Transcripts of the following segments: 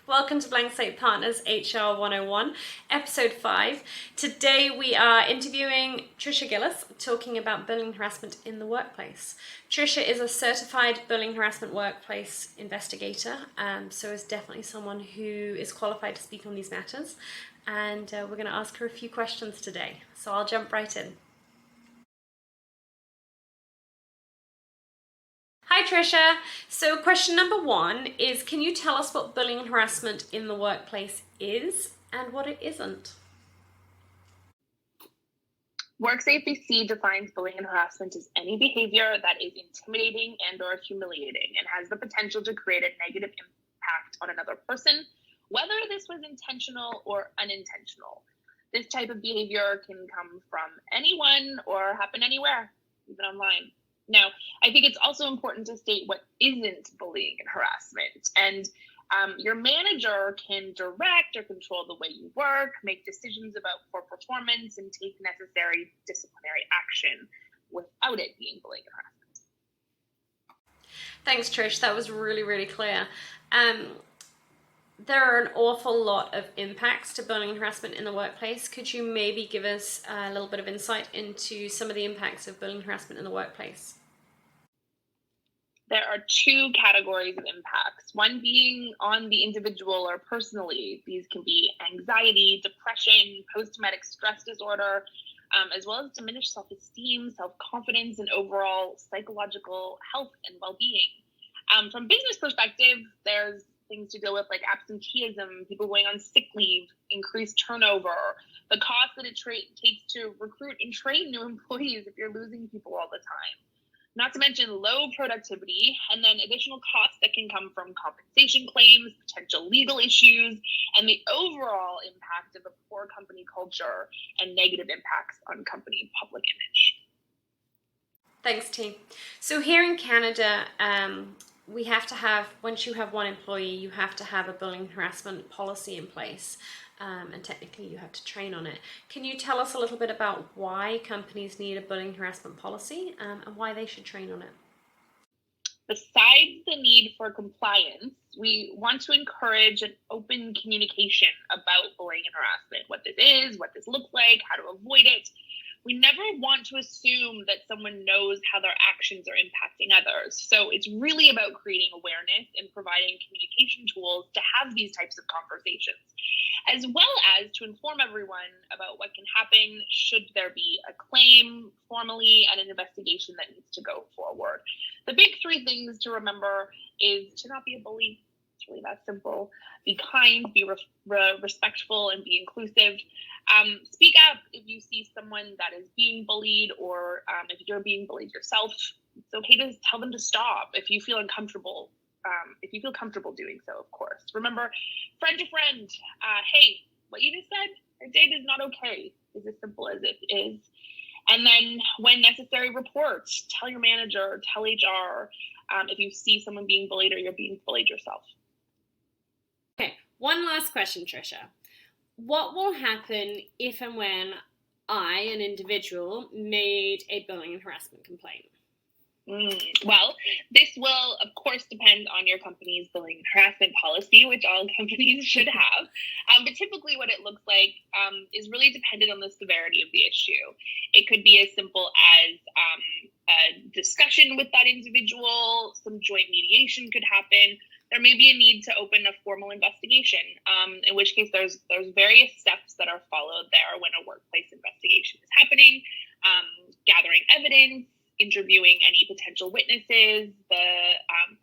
Welcome to Blank Slate Partners HR101, episode 5. Today we are interviewing Trisha Gillis, talking about bullying harassment in the workplace. Trisha is a certified bullying harassment workplace investigator, so is definitely someone who is qualified to speak on these matters. And we're going to ask her a few questions today, so I'll jump right in. Hi Trisha. So question number 1 is, can you tell us what bullying and harassment in the workplace is and what it isn't? WorkSafeBC defines bullying and harassment as any behavior that is intimidating and or humiliating and has the potential to create a negative impact on another person, whether this was intentional or unintentional. This type of behavior can come from anyone or happen anywhere, even online. Now, I think it's also important to state what isn't bullying and harassment. And your manager can direct or control the way you work, make decisions about poor performance, and take necessary disciplinary action without it being bullying and harassment. Thanks, Trish. That was really, really clear. There are an awful lot of impacts to bullying and harassment in the workplace. Could you maybe give us a little bit of insight into some of the impacts of bullying and harassment in the workplace? There are 2 categories of impacts, one being on the individual or personally. These can be anxiety, depression, post-traumatic stress disorder, as well as diminished self-esteem, self-confidence, and overall psychological health and well-being. From business perspective, there's things to deal with like absenteeism, people going on sick leave, increased turnover, the cost that it takes to recruit and train new employees if you're losing people all the time. Not to mention low productivity, and then additional costs that can come from compensation claims, potential legal issues, and the overall impact of a poor company culture and negative impacts on company public image. Thanks, T. So here in Canada, we have to have, once you have one employee, you have to have a bullying and harassment policy in place. And technically you have to train on it. Can you tell us a little bit about why companies need a bullying and harassment policy and why they should train on it? Besides the need for compliance, we want to encourage an open communication about bullying and harassment, what this is, what this looks like, how to avoid it. We never want to assume that someone knows how their actions are impacting others. So it's really about creating awareness and providing communication tools to have these types of conversations, as well as to inform everyone about what can happen should there be a claim formally and an investigation that needs to go forward. The big 3 things to remember is to not be a bully. It's really that simple. Be kind, be respectful, and be inclusive. Speak up if you see someone that is being bullied, or if you're being bullied yourself. It's okay to tell them to stop if you feel uncomfortable. If you feel comfortable doing so, of course. Remember, friend to friend, hey, what you just said or did is not okay. It's as simple as it is. And then when necessary, report. Tell your manager, tell HR if you see someone being bullied or you're being bullied yourself. Okay, one last question, Trisha. What will happen if and when I, an individual, made a bullying and harassment complaint? Well, this will, of course, depend on your company's bullying and harassment policy, which all companies should have. But typically what it looks like is really dependent on the severity of the issue. It could be as simple as a discussion with that individual, some joint mediation could happen. There may be a need to open a formal investigation, in which case there's various steps that are followed there when a workplace investigation is happening, gathering evidence, interviewing any potential witnesses, the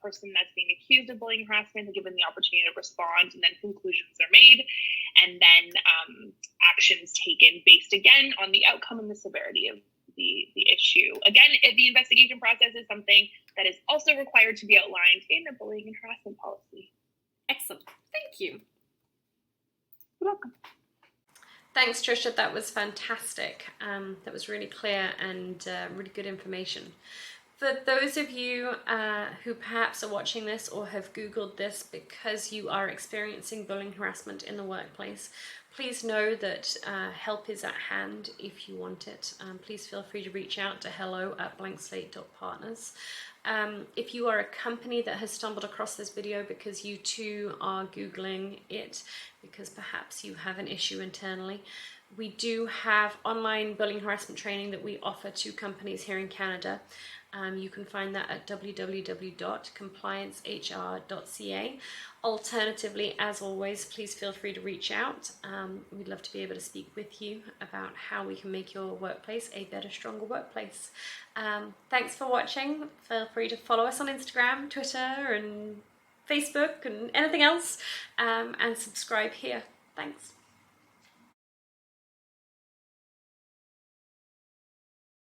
person that's being accused of bullying and harassment, given the opportunity to respond, and then conclusions are made, and then actions taken based again on the outcome and the severity of the issue. Again, the investigation process is something that is also required to be outlined in a bullying and harassment policy. Excellent. Thank you. You're welcome. Thanks, Trisha. That was fantastic. That was really clear and really good information. For those of you who perhaps are watching this or have Googled this because you are experiencing bullying harassment in the workplace, Please know that help is at hand if you want it. Please feel free to reach out to hello@blankslate.partners. If you are a company that has stumbled across this video because you too are Googling it, because perhaps you have an issue internally, we do have online bullying harassment training that we offer to companies here in Canada. You can find that at www.compliancehr.ca. Alternatively, as always, please feel free to reach out. We'd love to be able to speak with you about how we can make your workplace a better, stronger workplace. Thanks for watching. Feel free to follow us on Instagram, Twitter, and Facebook, and anything else, and subscribe here. Thanks.